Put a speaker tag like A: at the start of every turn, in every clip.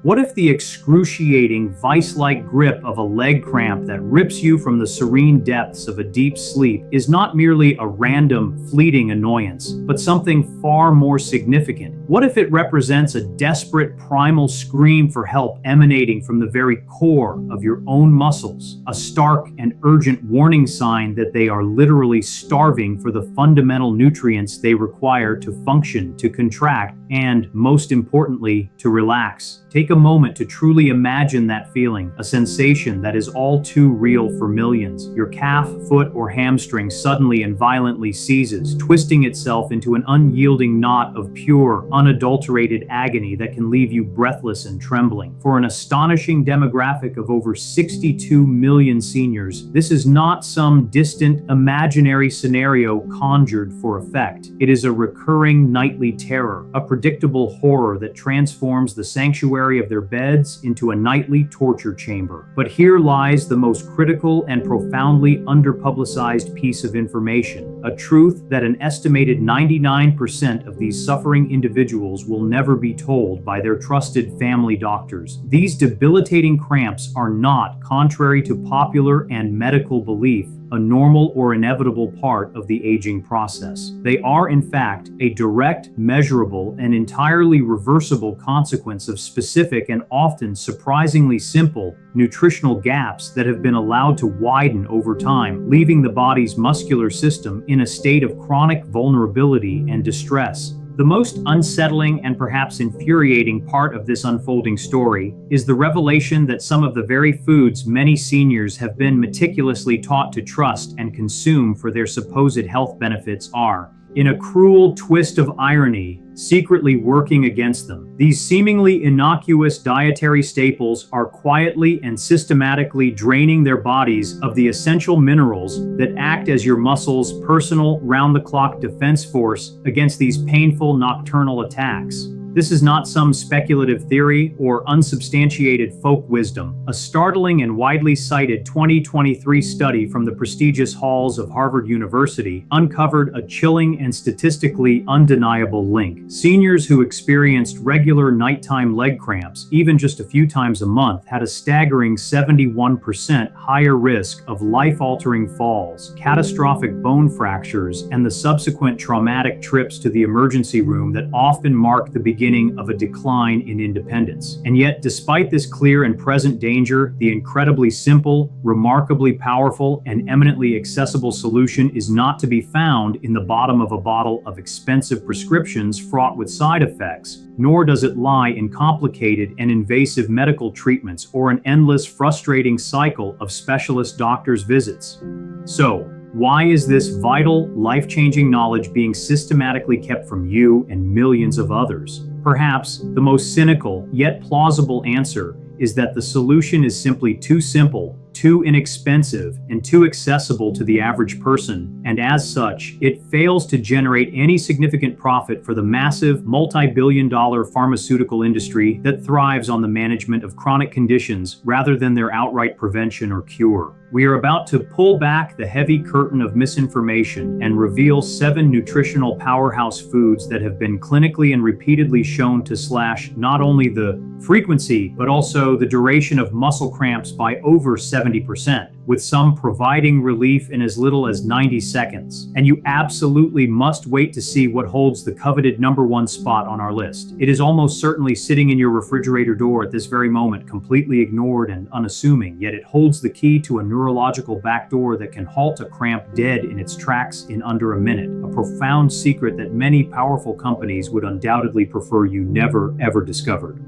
A: What if the excruciating, vice-like grip of a leg cramp that rips you from the serene depths of a deep sleep is not merely a random, fleeting annoyance, but something far more significant? What if it represents a desperate, primal scream for help emanating from the very core of your own muscles, a stark and urgent warning sign that they are literally starving for the fundamental nutrients they require to function, to contract, and, most importantly, to relax? Take a moment to truly imagine that feeling, a sensation that is all too real for millions. Your calf, foot, or hamstring suddenly and violently seizes, twisting itself into an unyielding knot of pure, unadulterated agony that can leave you breathless and trembling. For an astonishing demographic of over 62 million seniors, this is not some distant, imaginary scenario conjured for effect. It is a recurring nightly terror, a predictable horror that transforms the sanctuary of their beds into a nightly torture chamber. But here lies the most critical and profoundly underpublicized piece of information, a truth that an estimated 99% of these suffering individuals will never be told by their trusted family doctors. These debilitating cramps are not, contrary to popular and medical belief, a normal or inevitable part of the aging process. They are, in fact, a direct, measurable, and entirely reversible consequence of specific and often surprisingly simple nutritional gaps that have been allowed to widen over time, leaving the body's muscular system in a state of chronic vulnerability and distress. The most unsettling and perhaps infuriating part of this unfolding story is the revelation that some of the very foods many seniors have been meticulously taught to trust and consume for their supposed health benefits are, in a cruel twist of irony, secretly working against them. These seemingly innocuous dietary staples are quietly and systematically draining their bodies of the essential minerals that act as your muscles' personal, round-the-clock defense force against these painful nocturnal attacks. This is not some speculative theory or unsubstantiated folk wisdom. A startling and widely cited 2023 study from the prestigious halls of Harvard University uncovered a chilling and statistically undeniable link. Seniors who experienced regular nighttime leg cramps, even just a few times a month, had a staggering 71% higher risk of life-altering falls, catastrophic bone fractures, and the subsequent traumatic trips to the emergency room that often mark the beginning of a decline in independence. And yet, despite this clear and present danger, the incredibly simple, remarkably powerful, and eminently accessible solution is not to be found in the bottom of a bottle of expensive prescriptions fraught with side effects, nor does it lie in complicated and invasive medical treatments or an endless, frustrating cycle of specialist doctors' visits. So, why is this vital, life-changing knowledge being systematically kept from you and millions of others? Perhaps the most cynical yet plausible answer is that the solution is simply too simple, too inexpensive, and too accessible to the average person, and as such, it fails to generate any significant profit for the massive, multi-billion-dollar pharmaceutical industry that thrives on the management of chronic conditions rather than their outright prevention or cure. We are about to pull back the heavy curtain of misinformation and reveal 7 nutritional powerhouse foods that have been clinically and repeatedly shown to slash not only the frequency, but also the duration of muscle cramps by over 70%, with some providing relief in as little as 90 seconds. And you absolutely must wait to see what holds the coveted #1 spot on our list. It is almost certainly sitting in your refrigerator door at this very moment, completely ignored and unassuming, yet it holds the key to a neurological backdoor that can halt a cramp dead in its tracks in under a minute. A profound secret that many powerful companies would undoubtedly prefer you never, ever discovered.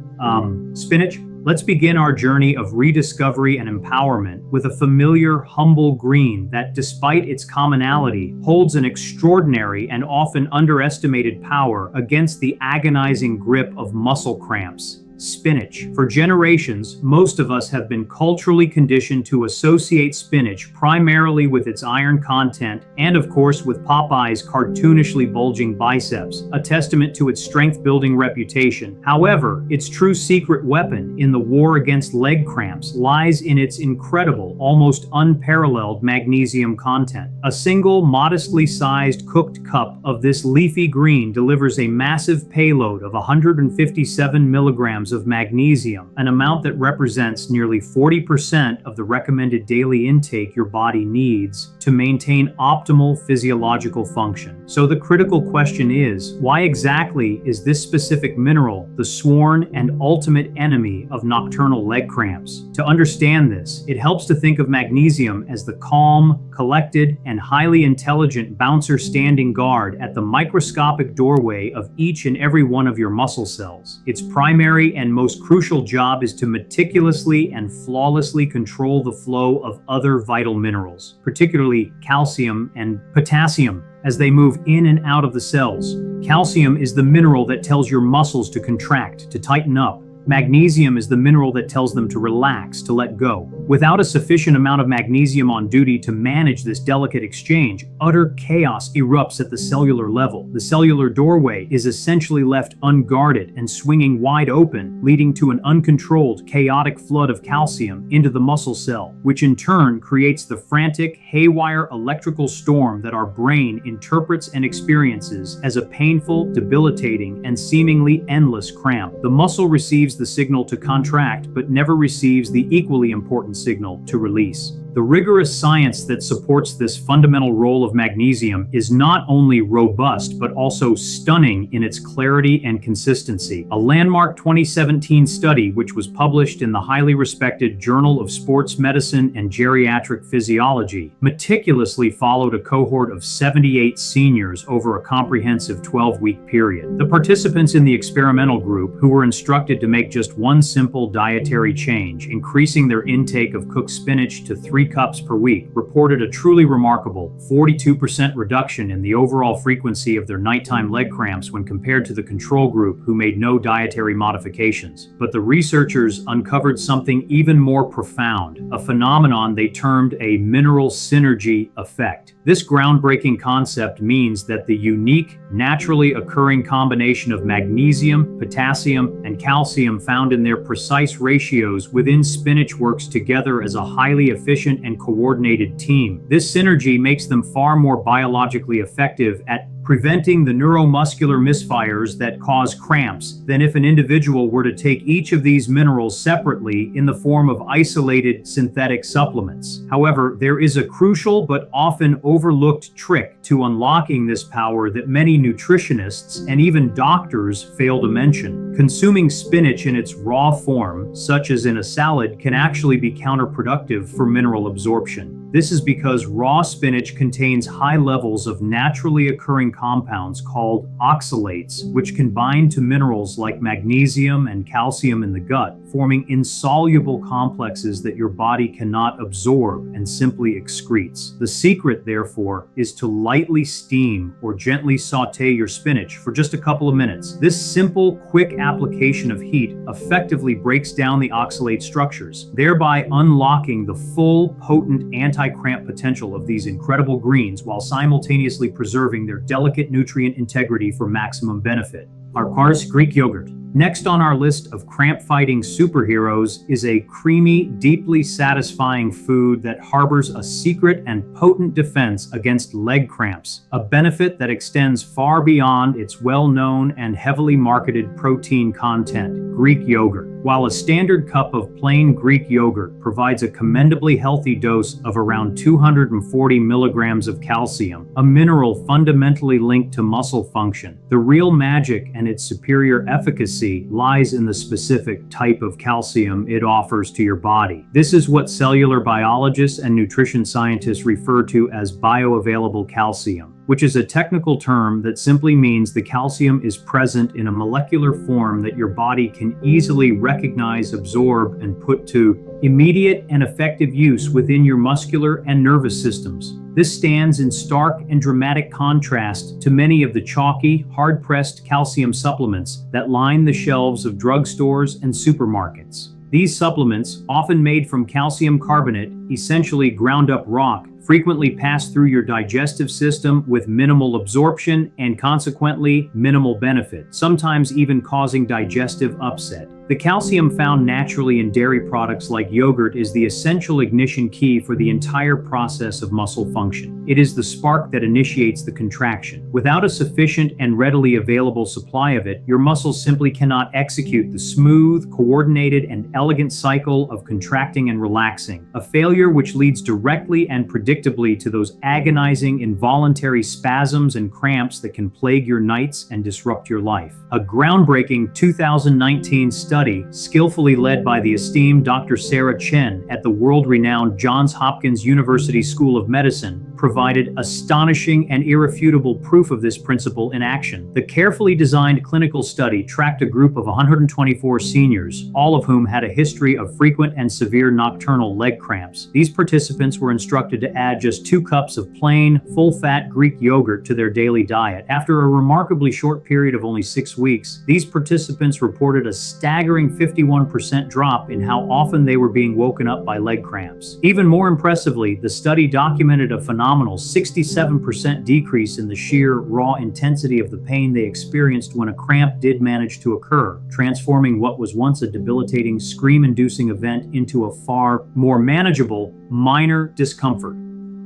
A: Spinach? Let's begin our journey of rediscovery and empowerment with a familiar, humble green that, despite its commonality, holds an extraordinary and often underestimated power against the agonizing grip of muscle cramps. Spinach. For generations, most of us have been culturally conditioned to associate spinach primarily with its iron content and, of course, with Popeye's cartoonishly bulging biceps, a testament to its strength-building reputation. However, its true secret weapon in the war against leg cramps lies in its incredible, almost unparalleled magnesium content. A single, modestly sized cooked cup of this leafy green delivers a massive payload of 157 milligrams milligrams of magnesium, an amount that represents nearly 40% of the recommended daily intake your body needs to maintain optimal physiological function. So the critical question is, why exactly is this specific mineral the sworn and ultimate enemy of nocturnal leg cramps? To understand this, it helps to think of magnesium as the calm, collected, and highly intelligent bouncer standing guard at the microscopic doorway of each and every one of your muscle cells. Its primary and most crucial job is to meticulously and flawlessly control the flow of other vital minerals, particularly calcium and potassium, as they move in and out of the cells. Calcium is the mineral that tells your muscles to contract, to tighten up. Magnesium is the mineral that tells them to relax, to let go. Without a sufficient amount of magnesium on duty to manage this delicate exchange, utter chaos erupts at the cellular level. The cellular doorway is essentially left unguarded and swinging wide open, leading to an uncontrolled, chaotic flood of calcium into the muscle cell, which in turn creates the frantic, haywire electrical storm that our brain interprets and experiences as a painful, debilitating, and seemingly endless cramp. The muscle receives the signal to contract, but never receives the equally important signal to release. The rigorous science that supports this fundamental role of magnesium is not only robust, but also stunning in its clarity and consistency. A landmark 2017 study, which was published in the highly respected Journal of Sports Medicine and Geriatric Physiology, meticulously followed a cohort of 78 seniors over a comprehensive 12-week period. The participants in the experimental group, who were instructed to make just one simple dietary change, increasing their intake of cooked spinach to 3 cups per week, reported a truly remarkable 42% reduction in the overall frequency of their nighttime leg cramps when compared to the control group, who made no dietary modifications. But the researchers uncovered something even more profound, a phenomenon they termed a mineral synergy effect. This groundbreaking concept means that the unique, naturally occurring combination of magnesium, potassium, and calcium found in their precise ratios within spinach works together as a highly efficient and coordinated team. This synergy makes them far more biologically effective at preventing the neuromuscular misfires that cause cramps than if an individual were to take each of these minerals separately in the form of isolated synthetic supplements. However, there is a crucial but often overlooked trick to unlocking this power that many nutritionists and even doctors fail to mention. Consuming spinach in its raw form, such as in a salad, can actually be counterproductive for mineral absorption. This is because raw spinach contains high levels of naturally occurring compounds called oxalates, which can bind to minerals like magnesium and calcium in the gut, forming insoluble complexes that your body cannot absorb and simply excretes. The secret, therefore, is to lightly steam or gently saute your spinach for just a couple of minutes. This simple, quick application of heat effectively breaks down the oxalate structures, thereby unlocking the full, potent anti-cramp potential of these incredible greens while simultaneously preserving their delicate nutrient integrity for maximum benefit. Of course, Greek yogurt. Next on our list of cramp-fighting superheroes is a creamy, deeply satisfying food that harbors a secret and potent defense against leg cramps, a benefit that extends far beyond its well-known and heavily marketed protein content: Greek yogurt. While a standard cup of plain Greek yogurt provides a commendably healthy dose of around 240 milligrams of calcium, a mineral fundamentally linked to muscle function, the real magic and its superior efficacy lies in the specific type of calcium it offers to your body. This is what cellular biologists and nutrition scientists refer to as bioavailable calcium, which is a technical term that simply means the calcium is present in a molecular form that your body can easily recognize, absorb, and put to immediate and effective use within your muscular and nervous systems. This stands in stark and dramatic contrast to many of the chalky, hard-pressed calcium supplements that line the shelves of drugstores and supermarkets. These supplements, often made from calcium carbonate, essentially ground up rock, frequently pass through your digestive system with minimal absorption and consequently minimal benefit, sometimes even causing digestive upset. The calcium found naturally in dairy products like yogurt is the essential ignition key for the entire process of muscle function. It is the spark that initiates the contraction. Without a sufficient and readily available supply of it, your muscles simply cannot execute the smooth, coordinated, and elegant cycle of contracting and relaxing, a failure which leads directly and predictably to those agonizing involuntary spasms and cramps that can plague your nights and disrupt your life. A groundbreaking 2019 study, skillfully led by the esteemed Dr. Sarah Chen at the world-renowned Johns Hopkins University School of Medicine, provided astonishing and irrefutable proof of this principle in action. The carefully designed clinical study tracked a group of 124 seniors, all of whom had a history of frequent and severe nocturnal leg cramps. These participants were instructed to add just 2 cups of plain, full-fat Greek yogurt to their daily diet. After a remarkably short period of only 6 weeks, these participants reported a staggering 51% drop in how often they were being woken up by leg cramps. Even more impressively, the study documented a phenomenal 67% decrease in the sheer, raw intensity of the pain they experienced when a cramp did manage to occur, transforming what was once a debilitating, scream-inducing event into a far more manageable, minor discomfort.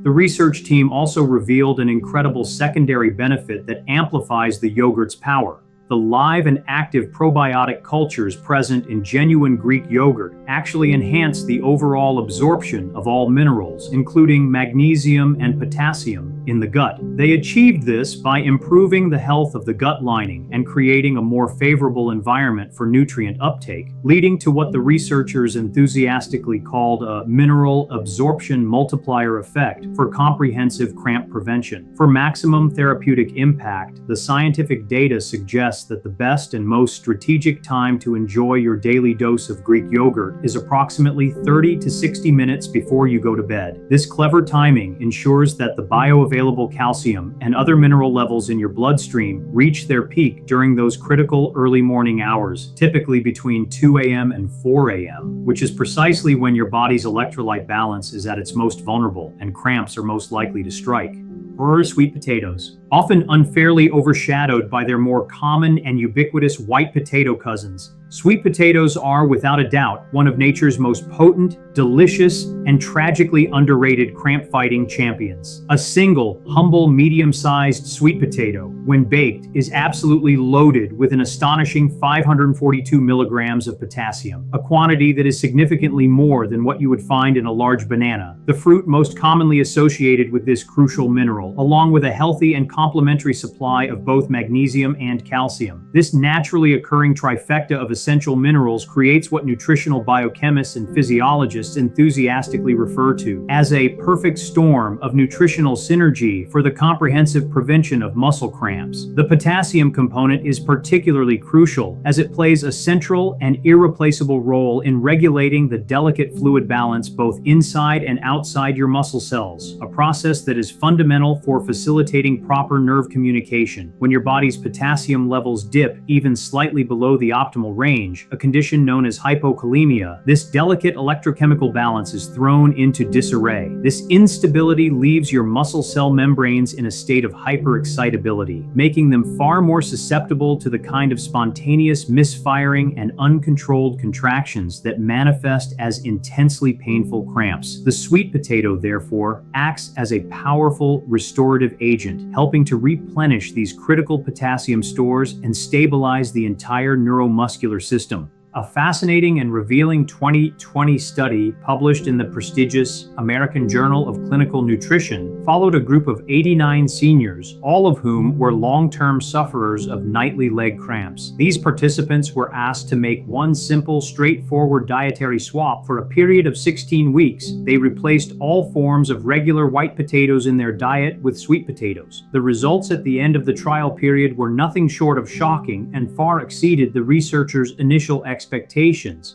A: The research team also revealed an incredible secondary benefit that amplifies the yogurt's power. The live and active probiotic cultures present in genuine Greek yogurt actually enhance the overall absorption of all minerals, including magnesium and potassium, in the gut. They achieved this by improving the health of the gut lining and creating a more favorable environment for nutrient uptake, leading to what the researchers enthusiastically called a mineral absorption multiplier effect for comprehensive cramp prevention. For maximum therapeutic impact, the scientific data suggests that the best and most strategic time to enjoy your daily dose of Greek yogurt is approximately 30 to 60 minutes before you go to bed. This clever timing ensures that the bioavailable calcium and other mineral levels in your bloodstream reach their peak during those critical early morning hours, typically between 2 a.m. and 4 a.m., which is precisely when your body's electrolyte balance is at its most vulnerable and cramps are most likely to strike. Sweet potatoes. Often unfairly overshadowed by their more common and ubiquitous white potato cousins, sweet potatoes are, without a doubt, one of nature's most potent, delicious, and tragically underrated cramp-fighting champions. A single, humble, medium-sized sweet potato, when baked, is absolutely loaded with an astonishing 542 milligrams of potassium, a quantity that is significantly more than what you would find in a large banana, the fruit most commonly associated with this crucial mineral, along with a healthy and complementary supply of both magnesium and calcium. This naturally occurring trifecta of essential minerals creates what nutritional biochemists and physiologists enthusiastically refer to as a perfect storm of nutritional synergy for the comprehensive prevention of muscle cramps. The potassium component is particularly crucial as it plays a central and irreplaceable role in regulating the delicate fluid balance both inside and outside your muscle cells, a process that is fundamental for facilitating proper nerve communication. When your body's potassium levels dip even slightly below the optimal range, a condition known as hypokalemia, this delicate electrochemical balance is thrown into disarray. This instability leaves your muscle cell membranes in a state of hyperexcitability, making them far more susceptible to the kind of spontaneous misfiring and uncontrolled contractions that manifest as intensely painful cramps. The sweet potato, therefore, acts as a powerful restorative agent, helping to replenish these critical potassium stores and stabilize the entire neuromuscular system. A fascinating and revealing 2020 study published in the prestigious American Journal of Clinical Nutrition followed a group of 89 seniors, all of whom were long-term sufferers of nightly leg cramps. These participants were asked to make one simple, straightforward dietary swap for a period of 16 weeks. They replaced all forms of regular white potatoes in their diet with sweet potatoes. The results at the end of the trial period were nothing short of shocking and far exceeded the researchers' initial expectations.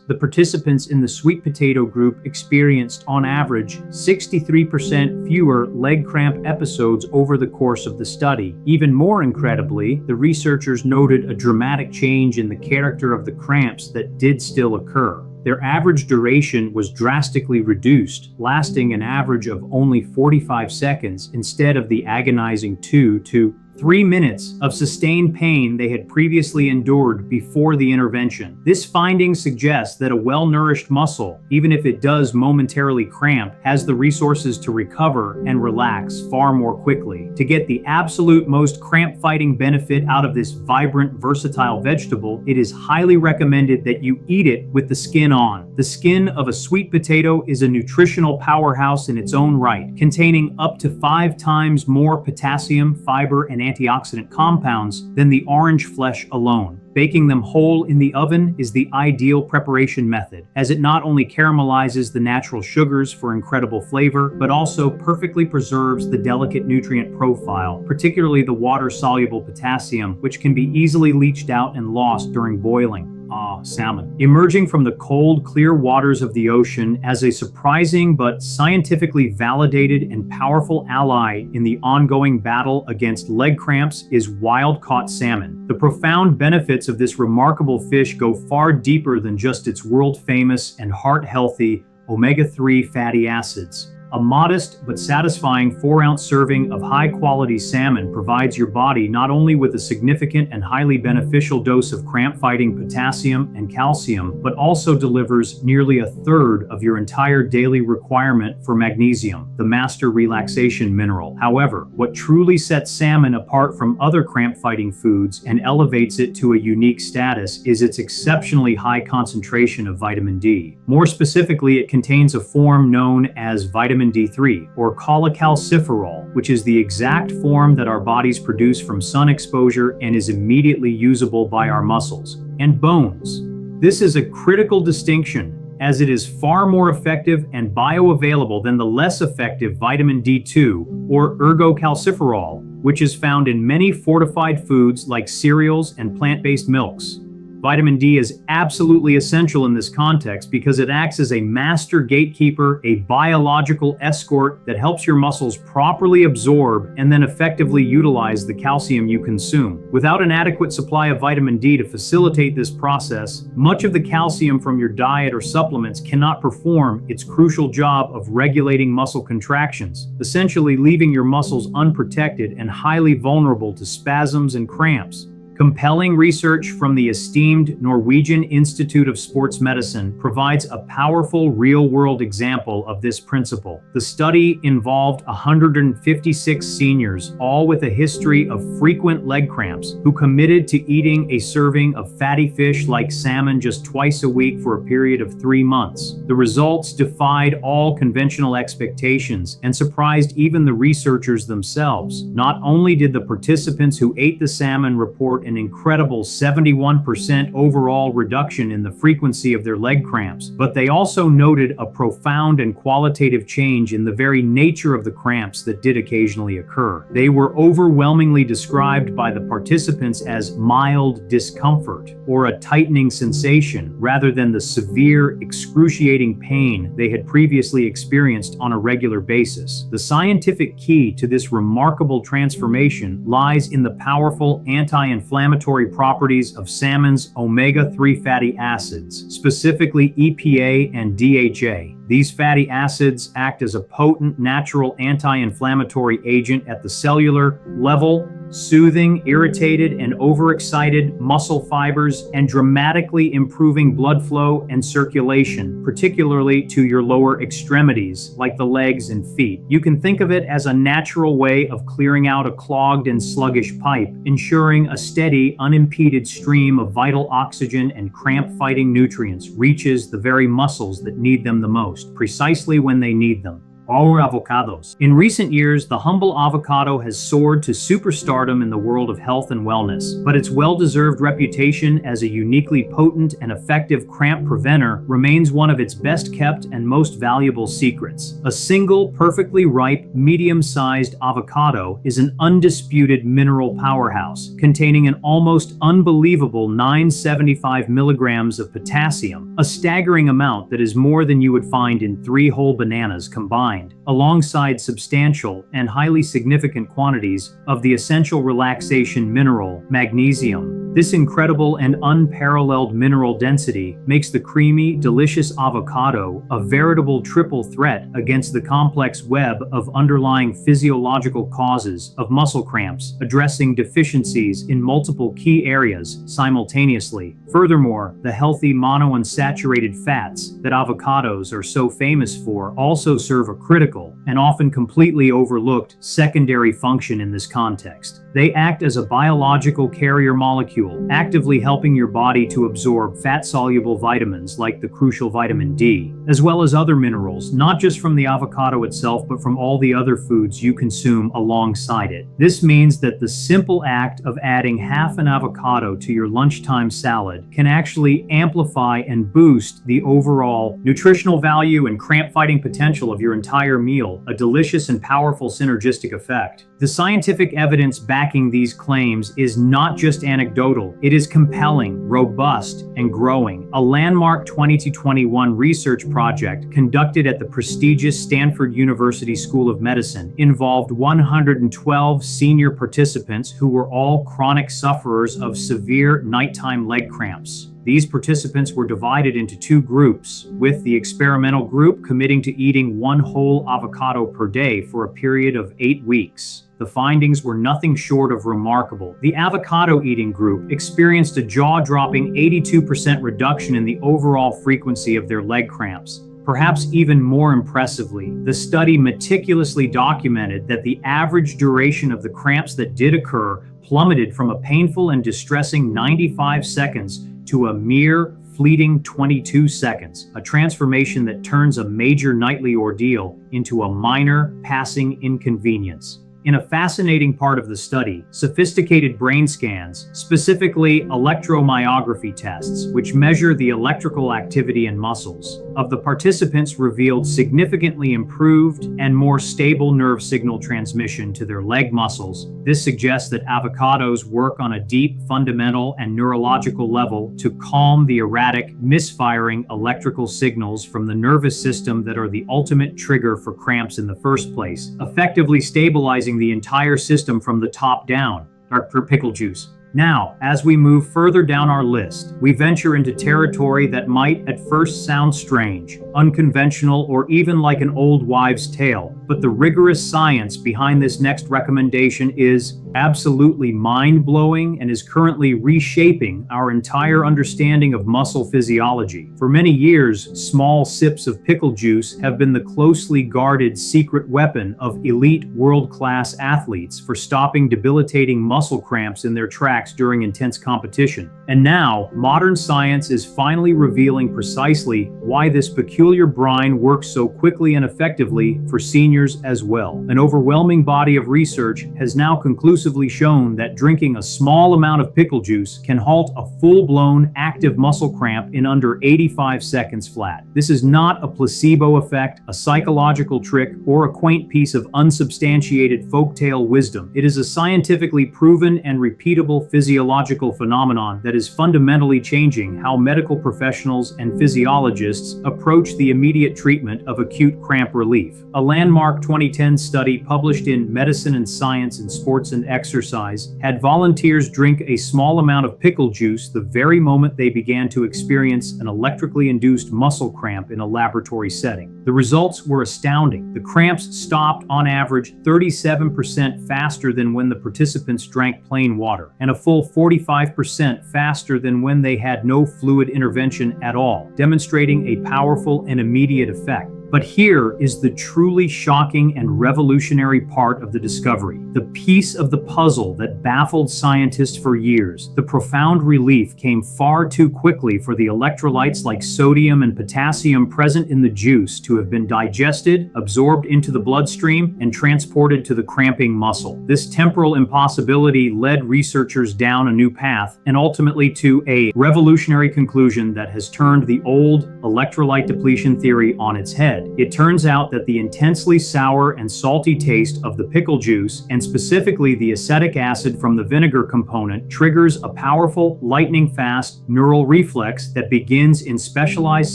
A: The participants in the sweet potato group experienced, on average, 63% fewer leg cramp episodes over the course of the study. Even more incredibly, the researchers noted a dramatic change in the character of the cramps that did still occur. Their average duration was drastically reduced, lasting an average of only 45 seconds instead of the agonizing 2 to 3 minutes of sustained pain they had previously endured before the intervention. This finding suggests that a well-nourished muscle, even if it does momentarily cramp, has the resources to recover and relax far more quickly. To get the absolute most cramp-fighting benefit out of this vibrant, versatile vegetable, it is highly recommended that you eat it with the skin on. The skin of a sweet potato is a nutritional powerhouse in its own right, containing up to 5 times more potassium, fiber, and antioxidant compounds than the orange flesh alone. Baking them whole in the oven is the ideal preparation method, as it not only caramelizes the natural sugars for incredible flavor, but also perfectly preserves the delicate nutrient profile, particularly the water-soluble potassium, which can be easily leached out and lost during boiling. Salmon. Emerging from the cold, clear waters of the ocean as a surprising but scientifically validated and powerful ally in the ongoing battle against leg cramps is wild-caught salmon. The profound benefits of this remarkable fish go far deeper than just its world-famous and heart-healthy omega-3 fatty acids. A modest but satisfying 4-ounce serving of high-quality salmon provides your body not only with a significant and highly beneficial dose of cramp-fighting potassium and calcium, but also delivers nearly a third of your entire daily requirement for magnesium, the master relaxation mineral. However, what truly sets salmon apart from other cramp-fighting foods and elevates it to a unique status is its exceptionally high concentration of vitamin D. More specifically, it contains a form known as vitamin D3, or cholecalciferol, which is the exact form that our bodies produce from sun exposure and is immediately usable by our muscles and bones. This is a critical distinction, as it is far more effective and bioavailable than the less effective vitamin D2, or ergocalciferol, which is found in many fortified foods like cereals and plant-based milks. Vitamin D is absolutely essential in this context because it acts as a master gatekeeper, a biological escort that helps your muscles properly absorb and then effectively utilize the calcium you consume. Without an adequate supply of vitamin D to facilitate this process, much of the calcium from your diet or supplements cannot perform its crucial job of regulating muscle contractions, essentially leaving your muscles unprotected and highly vulnerable to spasms and cramps. Compelling research from the esteemed Norwegian Institute of Sports Medicine provides a powerful real-world example of this principle. The study involved 156 seniors, all with a history of frequent leg cramps, who committed to eating a serving of fatty fish like salmon just twice a week for a period of 3 months. The results defied all conventional expectations and surprised even the researchers themselves. Not only did the participants who ate the salmon report an incredible 71% overall reduction in the frequency of their leg cramps, but they also noted a profound and qualitative change in the very nature of the cramps that did occasionally occur. They were overwhelmingly described by the participants as mild discomfort or a tightening sensation, rather than the severe, excruciating pain they had previously experienced on a regular basis. The scientific key to this remarkable transformation lies in the powerful anti-inflammatory properties of salmon's omega-3 fatty acids, specifically EPA and DHA. These fatty acids act as a potent natural anti-inflammatory agent at the cellular level, soothing irritated and overexcited muscle fibers and dramatically improving blood flow and circulation, particularly to your lower extremities like the legs and feet. You can think of it as a natural way of clearing out a clogged and sluggish pipe, ensuring a steady, unimpeded stream of vital oxygen and cramp-fighting nutrients reaches the very muscles that need them the most, precisely when they need them. Our avocados. In recent years, the humble avocado has soared to superstardom in the world of health and wellness, but its well-deserved reputation as a uniquely potent and effective cramp preventer remains one of its best-kept and most valuable secrets. A single, perfectly ripe, medium-sized avocado is an undisputed mineral powerhouse, containing an almost unbelievable 975 milligrams of potassium, a staggering amount that is more than you would find in 3 whole bananas combined. mind, alongside substantial and highly significant quantities of the essential relaxation mineral, magnesium. This incredible and unparalleled mineral density makes the creamy, delicious avocado a veritable triple threat against the complex web of underlying physiological causes of muscle cramps, addressing deficiencies in multiple key areas simultaneously. Furthermore, the healthy monounsaturated fats that avocados are so famous for also serve a critical and often completely overlooked secondary function in this context. They act as a biological carrier molecule, actively helping your body to absorb fat-soluble vitamins like the crucial vitamin D, as well as other minerals, not just from the avocado itself, but from all the other foods you consume alongside it. This means that the simple act of adding half an avocado to your lunchtime salad can actually amplify and boost the overall nutritional value and cramp-fighting potential of your entire meal, a delicious and powerful synergistic effect. The scientific evidence backing these claims is not just anecdotal, it is compelling, robust, and growing. A landmark 2021 research project conducted at the prestigious Stanford University School of Medicine involved 112 senior participants who were all chronic sufferers of severe nighttime leg cramps. These participants were divided into two groups, with the experimental group committing to eating one whole avocado per day for a period of 8 weeks. The findings were nothing short of remarkable. The avocado eating group experienced a jaw-dropping 82% reduction in the overall frequency of their leg cramps. Perhaps even more impressively, the study meticulously documented that the average duration of the cramps that did occur plummeted from a painful and distressing 95 seconds to a mere fleeting 22 seconds, a transformation that turns a major nightly ordeal into a minor, passing inconvenience. In a fascinating part of the study, sophisticated brain scans, specifically electromyography tests, which measure the electrical activity in muscles, of the participants revealed significantly improved and more stable nerve signal transmission to their leg muscles. This suggests that avocados work on a deep, fundamental, and neurological level to calm the erratic, misfiring electrical signals from the nervous system that are the ultimate trigger for cramps in the first place, effectively stabilizing the entire system from the top down. Dark pickle juice. Now, as we move further down our list, we venture into territory that might at first sound strange, unconventional, or even like an old wives' tale. But the rigorous science behind this next recommendation is absolutely mind-blowing and is currently reshaping our entire understanding of muscle physiology. For many years, small sips of pickle juice have been the closely guarded secret weapon of elite world-class athletes for stopping debilitating muscle cramps in their tracks during intense competition. And now, modern science is finally revealing precisely why this peculiar brine works so quickly and effectively for seniors as well. An overwhelming body of research has now conclusively shown that drinking a small amount of pickle juice can halt a full-blown active muscle cramp in under 85 seconds flat. This is not a placebo effect, a psychological trick, or a quaint piece of unsubstantiated folktale wisdom. It is a scientifically proven and repeatable physiological phenomenon that is fundamentally changing how medical professionals and physiologists approach the immediate treatment of acute cramp relief. A landmark 2010 study published in Medicine and Science in Sports and Exercise had volunteers drink a small amount of pickle juice the very moment they began to experience an electrically induced muscle cramp in a laboratory setting. The results were astounding. The cramps stopped on average 37% faster than when the participants drank plain water, and a full 45% faster than when they had no fluid intervention at all, demonstrating a powerful and immediate effect. But here is the truly shocking and revolutionary part of the discovery, the piece of the puzzle that baffled scientists for years. The profound relief came far too quickly for the electrolytes like sodium and potassium present in the juice to have been digested, absorbed into the bloodstream, and transported to the cramping muscle. This temporal impossibility led researchers down a new path and ultimately to a revolutionary conclusion that has turned the old electrolyte depletion theory on its head. bed. It turns out that the intensely sour and salty taste of the pickle juice, and specifically the acetic acid from the vinegar component, triggers a powerful, lightning-fast neural reflex that begins in specialized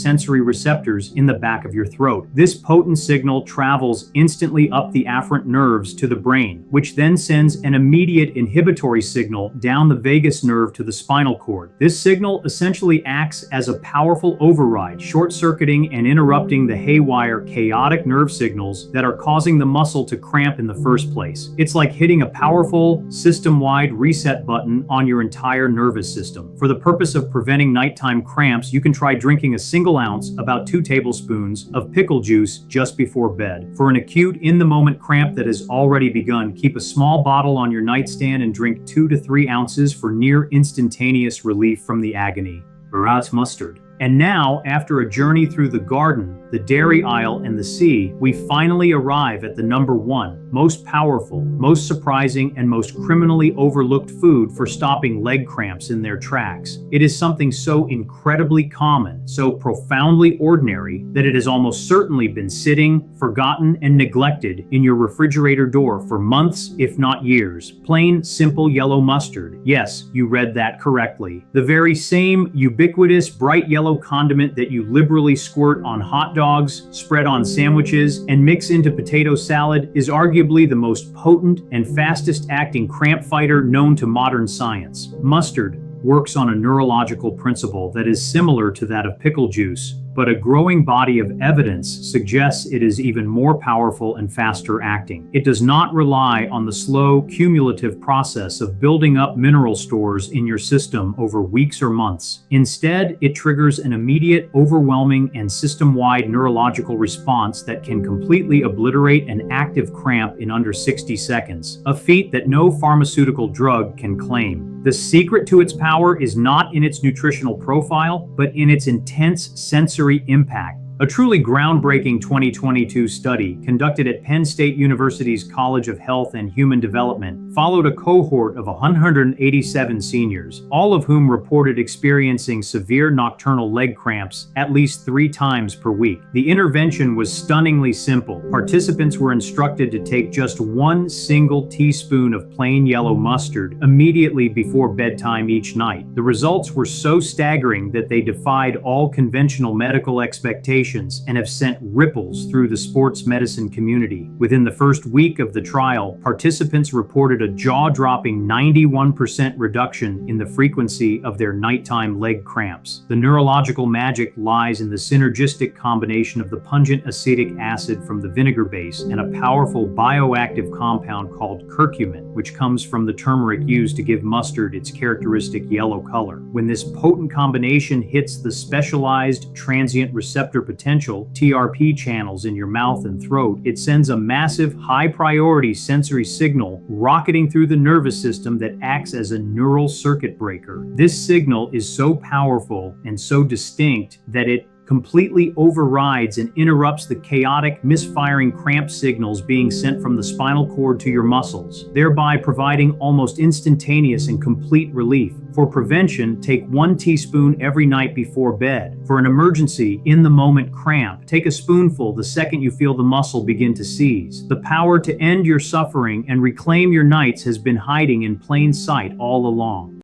A: sensory receptors in the back of your throat. This potent signal travels instantly up the afferent nerves to the brain, which then sends an immediate inhibitory signal down the vagus nerve to the spinal cord. This signal essentially acts as a powerful override, short-circuiting and interrupting the haywire, chaotic nerve signals that are causing the muscle to cramp in the first place. It's like hitting a powerful, system-wide reset button on your entire nervous system. For the purpose of preventing nighttime cramps, you can try drinking a single ounce, about 2 tablespoons, of pickle juice just before bed. For an acute, in-the-moment cramp that has already begun, keep a small bottle on your nightstand and drink 2 to 3 ounces for near instantaneous relief from the agony. Whereas mustard. And now, after a journey through the garden, the dairy aisle, and the sea, we finally arrive at the number 1, most powerful, most surprising, and most criminally overlooked food for stopping leg cramps in their tracks. It is something so incredibly common, so profoundly ordinary, that it has almost certainly been sitting, forgotten, and neglected in your refrigerator door for months, if not years. Plain, simple yellow mustard. Yes, you read that correctly. The very same ubiquitous bright yellow condiment that you liberally squirt on hot dogs, spread on sandwiches, and mix into potato salad is arguably the most potent and fastest acting cramp fighter known to modern science. Mustard works on a neurological principle that is similar to that of pickle juice, but a growing body of evidence suggests it is even more powerful and faster acting. It does not rely on the slow, cumulative process of building up mineral stores in your system over weeks or months. Instead, it triggers an immediate, overwhelming, and system-wide neurological response that can completely obliterate an active cramp in under 60 seconds, a feat that no pharmaceutical drug can claim. The secret to its power is not in its nutritional profile, but in its intense sensory impact. A truly groundbreaking 2022 study conducted at Penn State University's College of Health and Human Development followed a cohort of 187 seniors, all of whom reported experiencing severe nocturnal leg cramps at least 3 times per week. The intervention was stunningly simple. Participants were instructed to take just 1 single teaspoon of plain yellow mustard immediately before bedtime each night. The results were so staggering that they defied all conventional medical expectations and have sent ripples through the sports medicine community. Within the first week of the trial, participants reported a jaw-dropping 91% reduction in the frequency of their nighttime leg cramps. The neurological magic lies in the synergistic combination of the pungent acetic acid from the vinegar base and a powerful bioactive compound called curcumin, which comes from the turmeric used to give mustard its characteristic yellow color. When this potent combination hits the specialized transient receptor potential TRP channels in your mouth and throat, it sends a massive, high-priority sensory signal rocketing through the nervous system that acts as a neural circuit breaker. This signal is so powerful and so distinct that it completely overrides and interrupts the chaotic, misfiring cramp signals being sent from the spinal cord to your muscles, thereby providing almost instantaneous and complete relief. For prevention, take 1 teaspoon every night before bed. For an emergency, in-the-moment cramp, take a spoonful the second you feel the muscle begin to seize. The power to end your suffering and reclaim your nights has been hiding in plain sight all along.